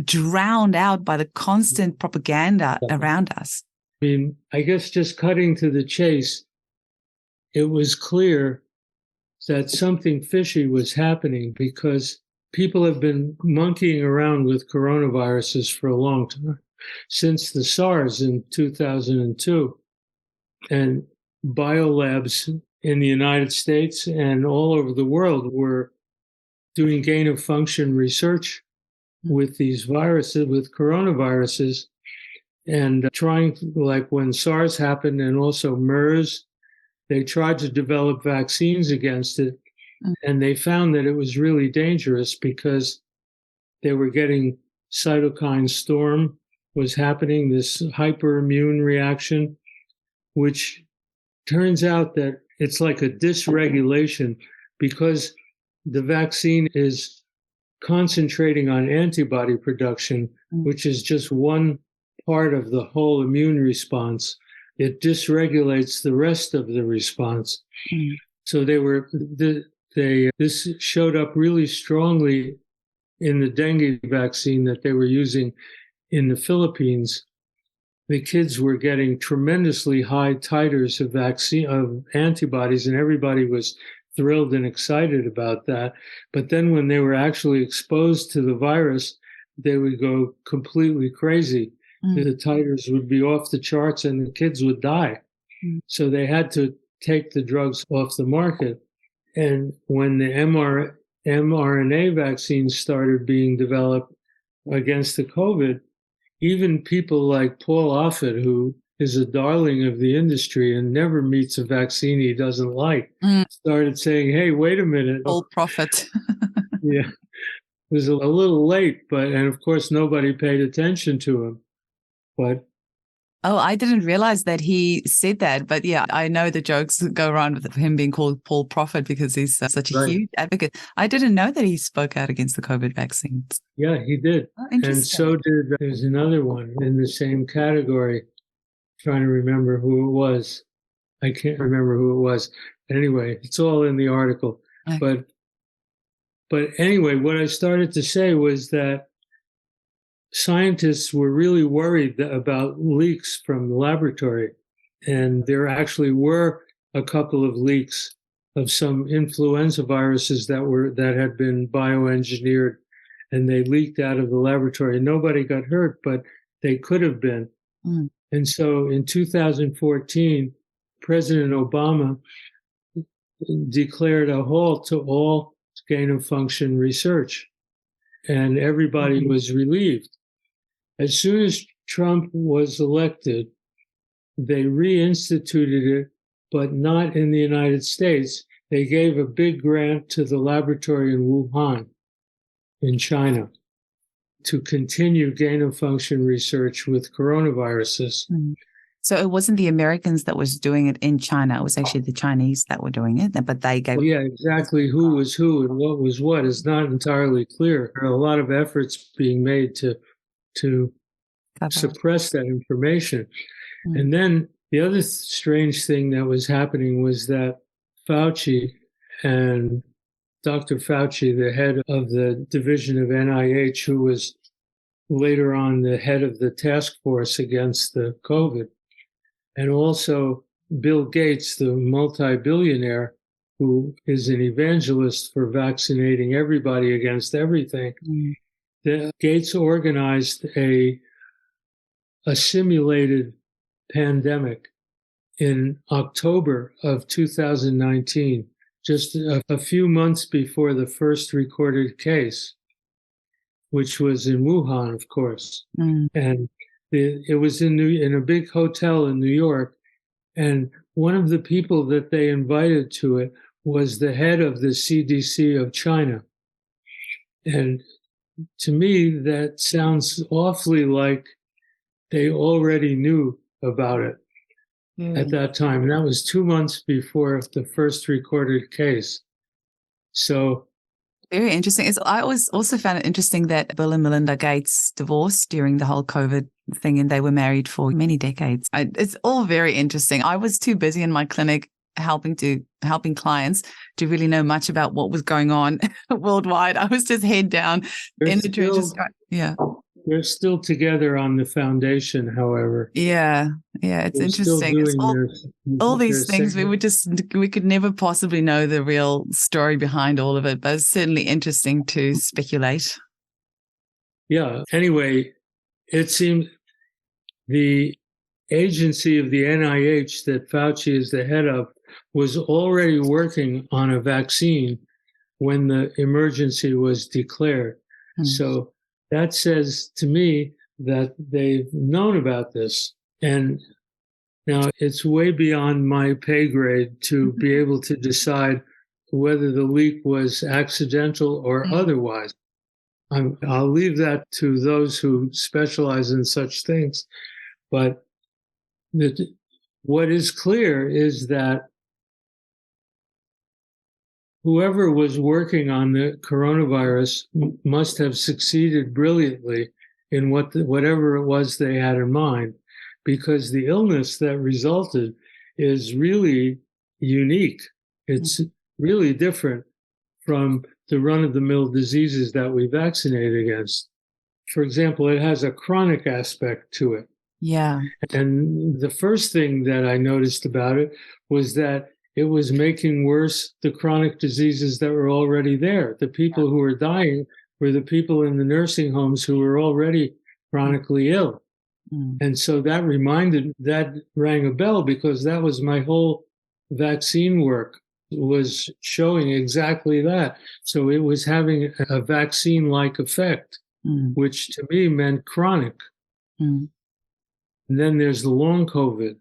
drowned out by the constant propaganda around us. I mean, I guess just cutting to the chase, it was clear that something fishy was happening, because people have been monkeying around with coronaviruses for a long time, since the SARS in 2002. And biolabs in the United States and all over the world were doing gain-of-function research with these viruses, with coronaviruses, and trying, like when SARS happened and also MERS, they tried to develop vaccines against it. And they found that it was really dangerous because they were getting cytokine storm was happening, this hyperimmune reaction, which turns out that it's like a dysregulation because the vaccine is concentrating on antibody production, which is just one part of the whole immune response. It dysregulates the rest of the response. So this showed up really strongly in the dengue vaccine that they were using in the Philippines. The kids were getting tremendously high titers of antibodies, and everybody was thrilled and excited about that. But then when they were actually exposed to the virus, they would go completely crazy. The titers would be off the charts and the kids would die. So they had to take the drugs off the market. And when the mRNA vaccines started being developed against the COVID, even people like Paul Offit, who is a darling of the industry and never meets a vaccine he doesn't like, started saying, hey, wait a minute. All profit. Yeah. It was a little late, and of course nobody paid attention to him. But I didn't realize that he said that. But yeah, I know the jokes go around with him being called Paul Prophet because he's such a huge advocate. I didn't know that he spoke out against the COVID vaccines. Yeah, he did. Oh, and so did, there's another one in the same category. Trying to remember who it was. I can't remember who it was. Anyway, it's all in the article. Okay. But anyway, what I started to say was that scientists were really worried about leaks from the laboratory. And there actually were a couple of leaks of some influenza viruses that had been bioengineered, and they leaked out of the laboratory. Nobody got hurt, but they could have been. And so in 2014, President Obama declared a halt to all gain-of-function research, and everybody was relieved. As soon as Trump was elected, they reinstituted it, but not in the United States. They gave a big grant to the laboratory in Wuhan, in China, to continue gain-of-function research with coronaviruses. So it wasn't the Americans that was doing it in China. It was actually the Chinese that were doing it, but they gave... Yeah, exactly who was who and what was what is not entirely clear. There are a lot of efforts being made to suppress that information. And then the other strange thing that was happening was that Fauci and Dr. Fauci, the head of the division of NIH, who was later on the head of the task force against the COVID, and also Bill Gates, the multi-billionaire, who is an evangelist for vaccinating everybody against everything. Gates organized a simulated pandemic in October of 2019, just a few months before the first recorded case, which was in Wuhan, of course. And it was in a big hotel in New York. And one of the people that they invited to it was the head of the CDC of China. And to me, that sounds awfully like they already knew about it at that time. And that was 2 months before the first recorded case. So very interesting. I always also found it interesting that Bill and Melinda Gates divorced during the whole COVID thing, and they were married for many decades. It's all very interesting. I was too busy in my clinic helping clients to really know much about what was going on worldwide. I was just head down in the trenches. Yeah. They're still together on the foundation, however. Yeah, it's interesting. It's all these things we could never possibly know the real story behind all of it, but it's certainly interesting to speculate. Yeah. Anyway, it seems the agency of the NIH that Fauci is the head of was already working on a vaccine when the emergency was declared. So that says to me that they've known about this. And now it's way beyond my pay grade to be able to decide whether the leak was accidental or otherwise. I'll leave that to those who specialize in such things. But what is clear is that whoever was working on the coronavirus must have succeeded brilliantly in whatever it was they had in mind, because the illness that resulted is really unique. It's really different from the run-of-the-mill diseases that we vaccinate against. For example, it has a chronic aspect to it. Yeah. And the first thing that I noticed about it was that it was making worse the chronic diseases that were already there. The people who were dying were the people in the nursing homes who were already chronically ill. And so that rang a bell, because that was my whole vaccine work, was showing exactly that. So it was having a vaccine-like effect, which to me meant chronic. And then there's the long COVID.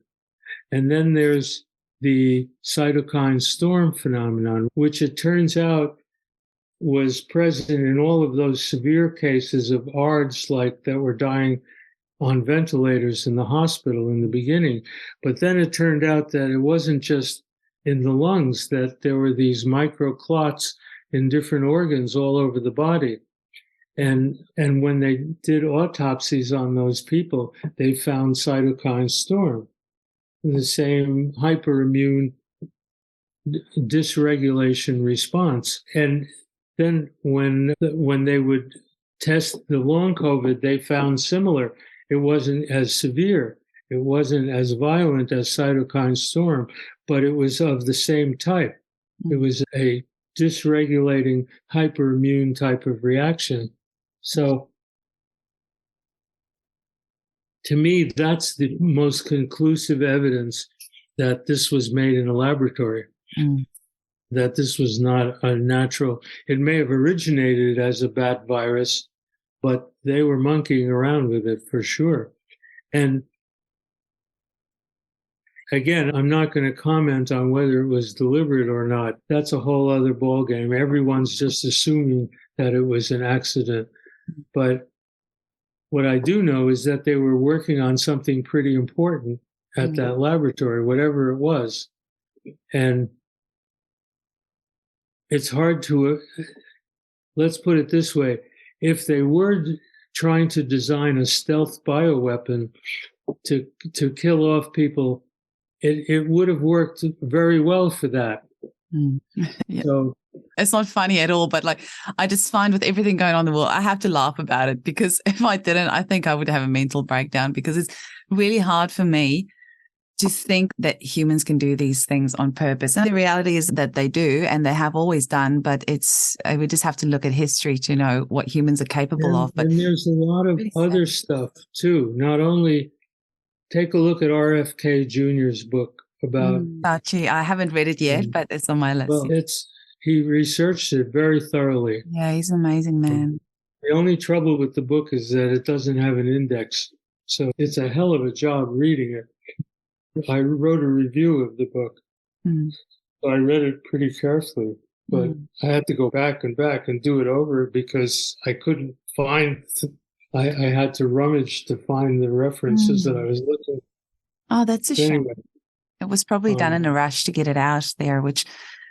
And then there's the cytokine storm phenomenon, which it turns out was present in all of those severe cases of ARDS, like that were dying on ventilators in the hospital in the beginning. But then it turned out that it wasn't just in the lungs, that there were these microclots in different organs all over the body. And when they did autopsies on those people, they found cytokine storm, the same hyperimmune dysregulation response. And then when they would test the long COVID, they found similar. It wasn't as severe. It wasn't as violent as cytokine storm, but it was of the same type. It was a dysregulating hyperimmune type of reaction. So to me, that's the most conclusive evidence that this was made in a laboratory, that this was not a natural. It may have originated as a bat virus, but they were monkeying around with it for sure. And again, I'm not going to comment on whether it was deliberate or not. That's a whole other ballgame. Everyone's just assuming that it was an accident. But what I do know is that they were working on something pretty important at that laboratory, whatever it was. And it's hard to, let's put it this way, if they were trying to design a stealth bioweapon to kill off people, it would have worked very well for that. Yeah. So it's not funny at all, but like I just find with everything going on in the world, I have to laugh about it, because if I didn't, I think I would have a mental breakdown, because it's really hard for me to think that humans can do these things on purpose. And the reality is that they do, and they have always done, but we just have to look at history to know what humans are capable of. But and there's a lot of really other stuff too. Not only, take a look at RFK Jr.'s book about Fauci. I haven't read it yet, but it's on my list. Well, he researched it very thoroughly. Yeah, he's an amazing man. The only trouble with the book is that it doesn't have an index. So it's a hell of a job reading it. I wrote a review of the book. So I read it pretty carefully, but I had to go back and do it over because I couldn't find, I had to rummage to find the references that I was looking for. Oh, that's a shame. Anyway, it was probably done in a rush to get it out there, which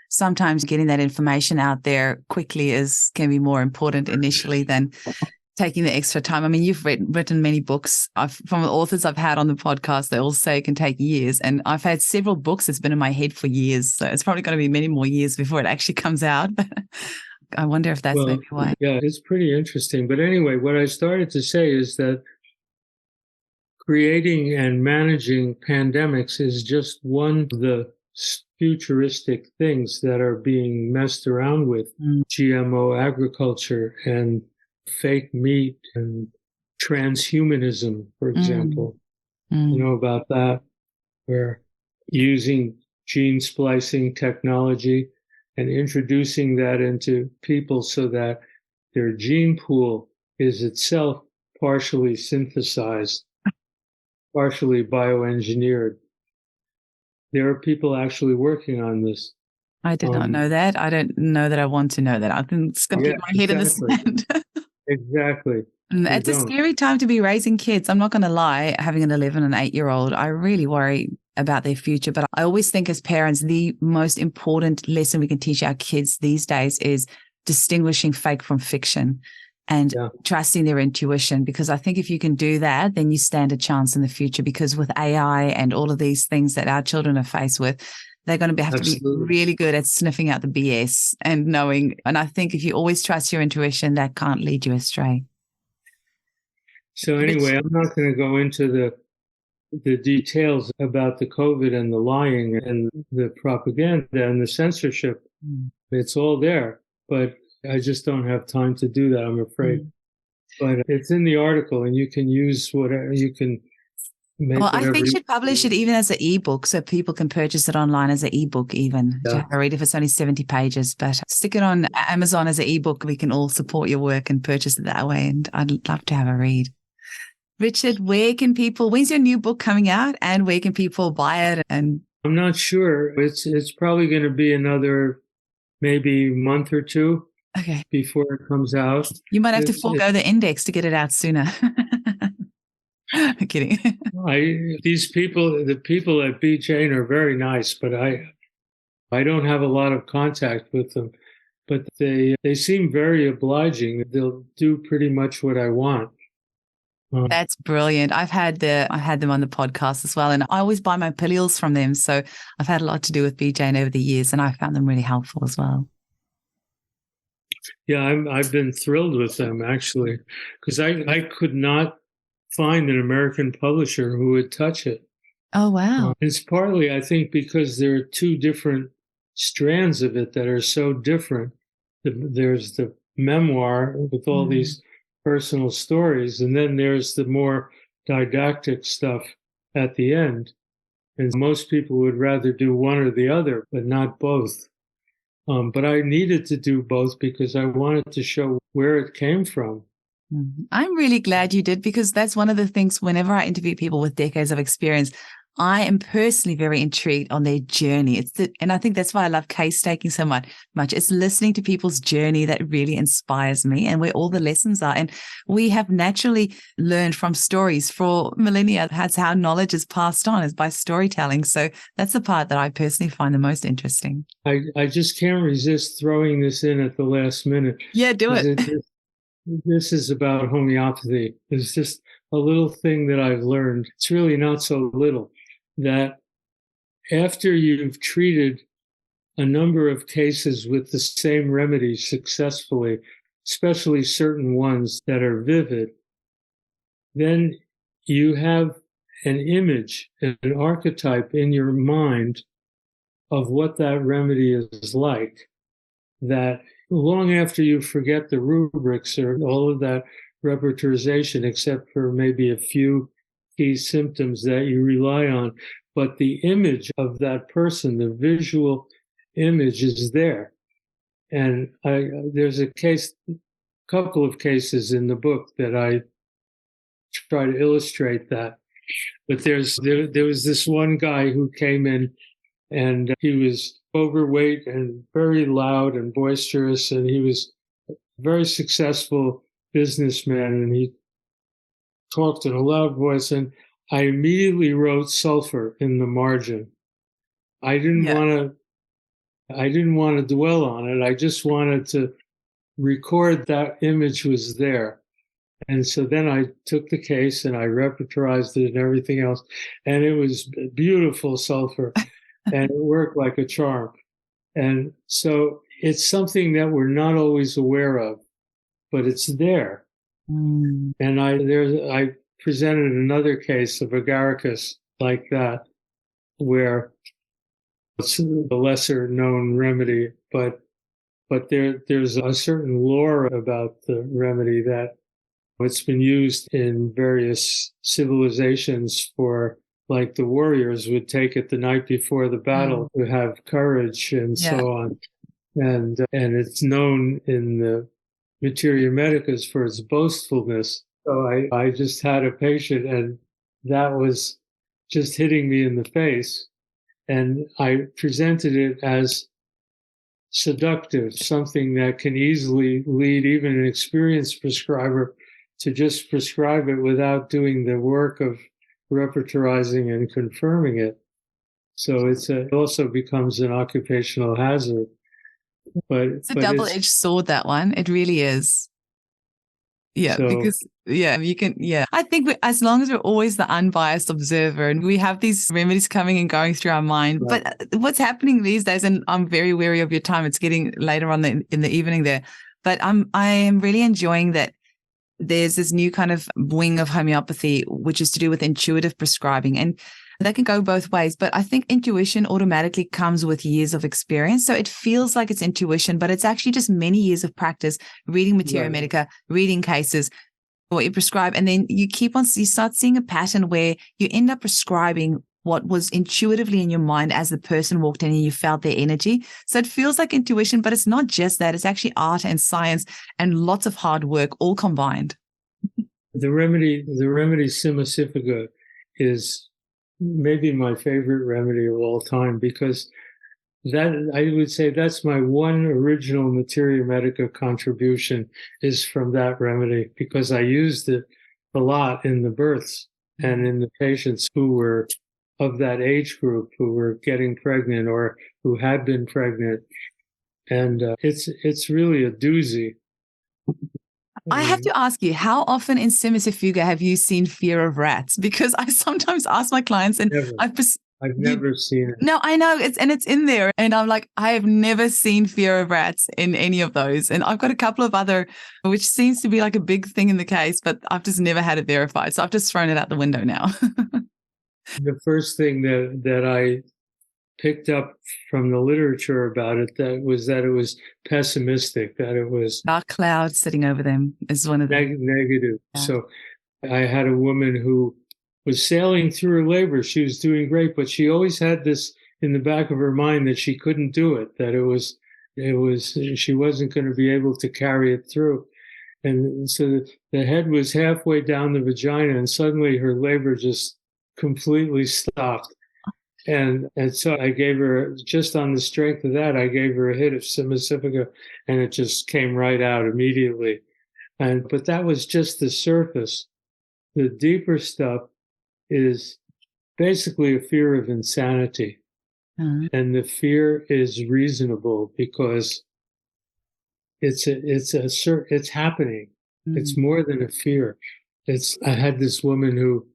sometimes getting that information out there quickly can be more important initially than taking the extra time. I mean, you've written many books. From the authors I've had on the podcast, they all say it can take years. And I've had several books that's been in my head for years. So it's probably going to be many more years before it actually comes out. I wonder if that's maybe why. Yeah, it's pretty interesting. But anyway, what I started to say is that creating and managing pandemics is just one of the futuristic things that are being messed around with. GMO agriculture and fake meat and transhumanism, for example. You know about that? Where using gene splicing technology and introducing that into people so that their gene pool is itself partially synthesized, partially bioengineered. There are people actually working on this. I did not know that. I don't know that I want to know that. I can just gonna keep my head in the sand. Exactly. It's a scary time to be raising kids. I'm not going to lie, having an 11 and 8-year-old, I really worry about their future. But I always think as parents, the most important lesson we can teach our kids these days is distinguishing fake from fiction and trusting their intuition. Because I think if you can do that, then you stand a chance in the future. Because with AI and all of these things that our children are faced with, they're going to have to be really good at sniffing out the BS and knowing. And I think if you always trust your intuition, that can't lead you astray. So anyway, I'm not going to go into the details about the COVID and the lying and the propaganda and the censorship. It's all there, but I just don't have time to do that, I'm afraid. But it's in the article, and you can use whatever you can. I think you should publish it even as an ebook so people can purchase it online as an ebook even to read if it's only 70 pages. But stick it on Amazon as an ebook. We can all support your work and purchase it that way. And I'd love to have a read. Richard, when's your new book coming out and where can people buy it? And I'm not sure. It's probably going to be another maybe month or two before it comes out. You might have to forego the index to get it out sooner. I'm kidding. The people at B. Jane are very nice, but I don't have a lot of contact with them. But they seem very obliging. They'll do pretty much what I want. That's brilliant. I've had them on the podcast as well, and I always buy my pillules from them. So I've had a lot to do with B. Jane over the years, and I found them really helpful as well. Yeah, I've been thrilled with them actually, because I could not find an American publisher who would touch it. Oh, wow. It's partly, I think, because there are two different strands of it that are so different. There's the memoir with all these personal stories, and then there's the more didactic stuff at the end. And most people would rather do one or the other, but not both. But I needed to do both because I wanted to show where it came from. I'm really glad you did, because that's one of the things whenever I interview people with decades of experience, I am personally very intrigued on their journey. And I think that's why I love case taking so much. It's listening to people's journey that really inspires me and where all the lessons are. And we have naturally learned from stories for millennia. That's how knowledge is passed on, is by storytelling. So that's the part that I personally find the most interesting. I just can't resist throwing this in at the last minute. Yeah, do it. This is about homeopathy. It's just a little thing that I've learned. It's really not so little, that after you've treated a number of cases with the same remedy successfully, especially certain ones that are vivid, then you have an image, an archetype in your mind of what that remedy is like, that long after you forget the rubrics or all of that repertorization, except for maybe a few key symptoms that you rely on, but the image of that person, the visual image is there. And there's a couple of cases in the book that I try to illustrate that. But there was this one guy who came in, and he was overweight and very loud and boisterous, and he was a very successful businessman, and he talked in a loud voice, and I immediately wrote sulfur in the margin. I didn't want to dwell on it. I just wanted to record that image was there. And so then I took the case and I repertorized it and everything else, and it was beautiful sulfur. And it worked like a charm. And so it's something that we're not always aware of, but it's there. And I presented another case of agaricus like that, where it's a lesser known remedy, but there's a certain lore about the remedy that it's been used in various civilizations for, like the warriors would take it the night before the battle to have courage and so on. And it's known in the materia medicas for its boastfulness. So I just had a patient, and that was just hitting me in the face. And I presented it as seductive, something that can easily lead even an experienced prescriber to just prescribe it without doing the work of repertorizing and confirming it. So it also becomes an occupational hazard. But it's a double-edged sword, that one. It really is. Yeah, because you can. Yeah, I think as long as we're always the unbiased observer, and we have these remedies coming and going through our mind. Right. But what's happening these days, and I'm very wary of your time. It's getting later on in the evening there, but I am really enjoying that. There's this new kind of wing of homeopathy, which is to do with intuitive prescribing, and that can go both ways. But I think intuition automatically comes with years of experience. So it feels like it's intuition, but it's actually just many years of practice, reading materia medica, reading cases, what you prescribe. And then you start seeing a pattern where you end up prescribing what was intuitively in your mind as the person walked in and you felt their energy. So it feels like intuition, but it's not just that. It's actually art and science and lots of hard work all combined. The remedy Simicifica is maybe my favorite remedy of all time, because that, I would say, that's my one original materia medica contribution is from that remedy, because I used it a lot in the births and in the patients who were of that age group, who were getting pregnant or who had been pregnant. And it's really a doozy. I have to ask you, how often in Simicifica have you seen fear of rats? Because I sometimes ask my clients, and I've never seen it. No, I know it's in there, and I'm like, I have never seen fear of rats in any of those, and I've got a couple of other, which seems to be like a big thing in the case, but I've just never had it verified, so I've just thrown it out the window now. The first thing that I picked up from the literature about it that it was pessimistic, that it was dark clouds sitting over them is one of the negative. Yeah. So I had a woman who was sailing through her labor. She was doing great, but she always had this in the back of her mind that she couldn't do it, that she wasn't going to be able to carry it through. And so the head was halfway down the vagina, and suddenly her labor just completely stopped. And so I gave her, just on the strength of that, I gave her a hit of Simicifica, and it just came right out immediately. But that was just the surface. The deeper stuff is basically a fear of insanity. Mm-hmm. And the fear is reasonable because it's happening. Mm-hmm. It's more than a fear. I had this woman who,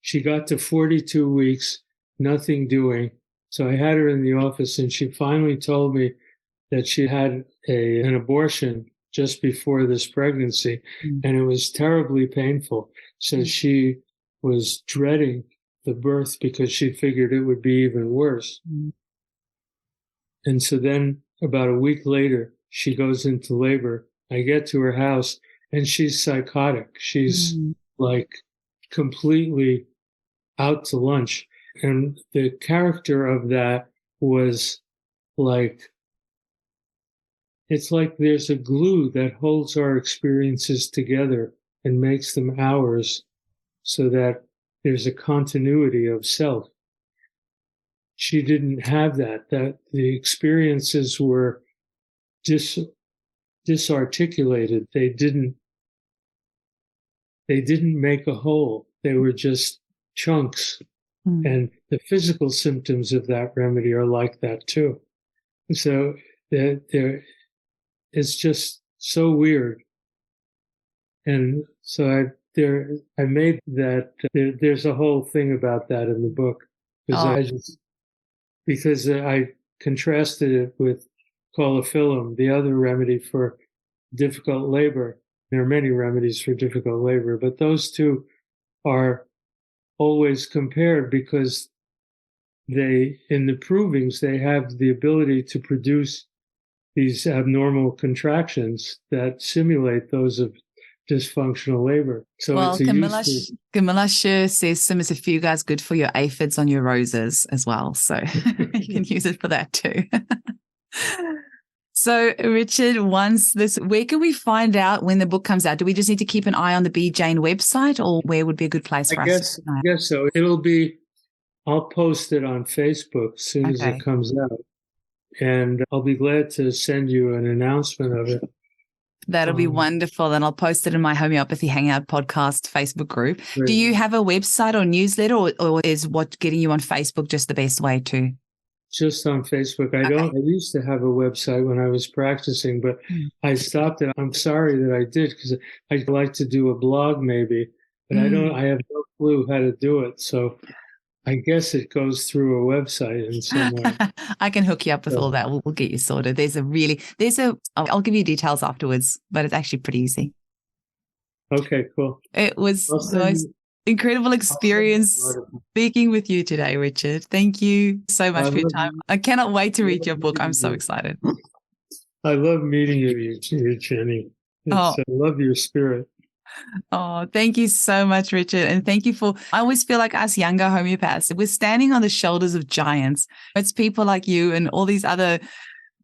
she got to 42 weeks, nothing doing. So I had her in the office, and she finally told me that she had an abortion just before this pregnancy, and it was terribly painful. So she was dreading the birth because she figured it would be even worse. And so then about a week later, she goes into labor. I get to her house, and she's psychotic. She's like completely out to lunch. And the character of that was like, it's like there's a glue that holds our experiences together and makes them ours, so that there's a continuity of self. She didn't have that the experiences were disarticulated. They didn't make a whole. They were just chunks. And the physical symptoms of that remedy are like that too. So it's just so weird. And so I made that. There's a whole thing about that in the book, because I contrasted it with Colophyllum, the other remedy for difficult labor. There are many remedies for difficult labor, but those two are always compared because in the provings, they have the ability to produce these abnormal contractions that simulate those of dysfunctional labor. So well, Camilla sure says Simicifica is good for your aphids on your roses as well. So you can use it for that too. So, Richard, where can we find out when the book comes out? Do we just need to keep an eye on the B. Jane website, or where would be a good place for us? I guess so. I'll post it on Facebook as soon as it comes out. And I'll be glad to send you an announcement of it. That'll be wonderful. And I'll post it in my Homeopathy Hangout podcast Facebook group. Great. Do you have a website or newsletter, or is getting you on Facebook just the best way too? Just on Facebook. I used to have a website when I was practicing, but I stopped it. I'm sorry that I did, because I'd like to do a blog maybe, but I have no clue how to do it. So I guess it goes through a website in some way. I can hook you up with all that. We'll get you sorted. I'll give you details afterwards, but it's actually pretty easy. Okay, cool. It was the most incredible experience speaking with you today, Richard. Thank you so much for your time. I cannot wait to read your book. I'm so excited. I love meeting you, Jenny. I love your spirit. Oh, thank you so much, Richard. And thank you I always feel like us younger homeopaths, we're standing on the shoulders of giants. It's people like you and all these other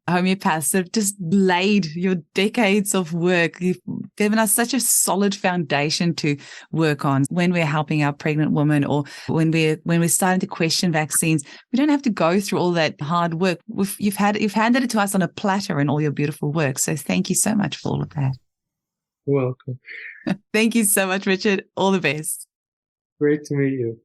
homeopaths that have just laid your decades of work. You've given us such a solid foundation to work on when we're helping our pregnant women, or when we're starting to question vaccines. We don't have to go through all that hard work. You've handed it to us on a platter in all your beautiful work. So thank you so much for all of that. You're welcome. Thank you so much, Richard. All the best. Great to meet you.